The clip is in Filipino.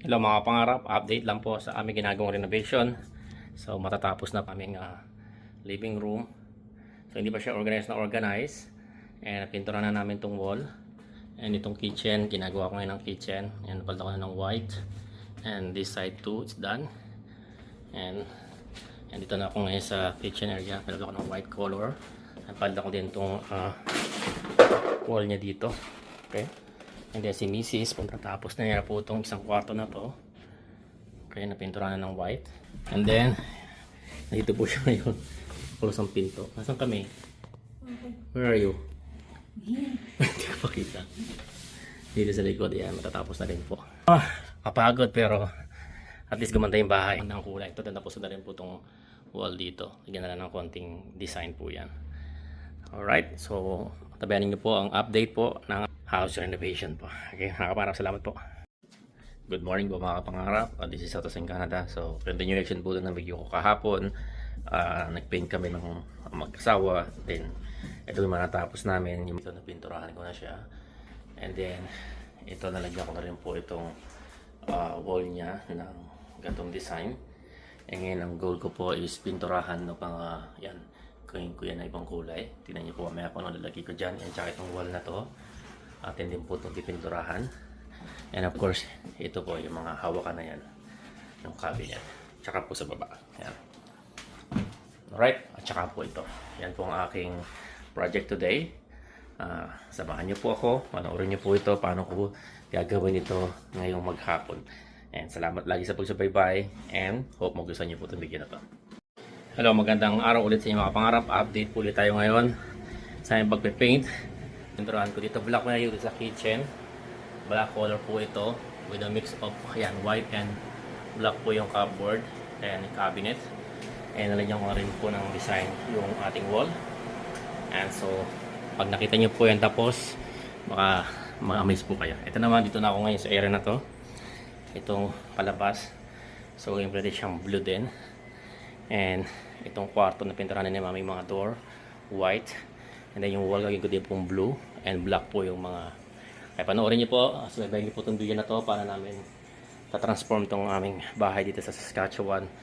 Hello mga pangarap, update lang po sa aming ginagawang renovation. So matatapos na kaming living room. So hindi pa siya organized. And pintura na namin tong wall. And itong kitchen, ginagawa ko ngayon ng kitchen. And napalda ko na ng white. And this side too, it's done. And dito na ako ngayon sa kitchen area. Pinalda ko ng white color. And palda ko din itong wall niya dito. Okay. And then si Mrs. Pagkatapos na niya po itong isang kwarto na to. Okay, napintura na ng white. And then, nandito po siya ngayon. Pulos ang pinto. Nasaan kami? Where are you? Hindi ko pakita. Dito sa likod. Yan, matatapos na rin po. Kapagod pero at least gumanda yung bahay. Ng kulay. Ito, tapos na rin po itong wall dito. Lagyan na lang ng konting design po yan. Alright, so tabayanin niyo po ang update po ng house renovation po. Okay, nakapangarap, salamat po. Good morning po mga kapangarap. This is Autos in Canada. So, continuation po ng video ko kahapon. Nagpaint kami ng mag-asawa. Then, ito yung natapos namin. Yung ito, napinturahan ko na siya. And then, ito nalagyan ko na rin po itong wall niya ng gantong design. And ngayon, ang goal ko po is pinturahan ng yan. Kunin ko yan na ibang kulay. Tingnan niyo po mamaya kung ano lalagay ko dyan. And tsaka itong wall na to. Atin din po itong dipinturahan. And of course, ito po yung mga hawakan na yan. Yung cabinet. Tsaka po sa baba. Yan. Alright. At tsaka po ito. Yan po ang aking project today. Samahan niyo po ako. Panoorin niyo po ito. Paano ko gagawin ito ngayong maghapon. And salamat lagi sa pagsubaybay. And hope magustuhan niyo po itong video na to. Hello, magandang araw ulit sa inyo mga pangarap. Update po ulit tayo ngayon sa aking pagpe-paint. Pinturahan ko dito. Black na yun sa kitchen. Black color po ito with a mix of yan, white and black po yung cupboard and cabinet. And nalagyan ko rin po ng design yung ating wall. And so, pag nakita nyo po yan tapos, baka ma-amaze po kayo. Ito naman, dito na ako ngayon sa area na to. Itong palabas. So, yung pwede siyang blue din. And itong kwarto na pinturahan na namin mga door, white. And then yung wall gagawin ko din pong blue and black po yung mga. Kaya panoorin niyo po, subaybayin niyo po itong video na to para namin ta-transform itong aming bahay dito sa Saskatchewan.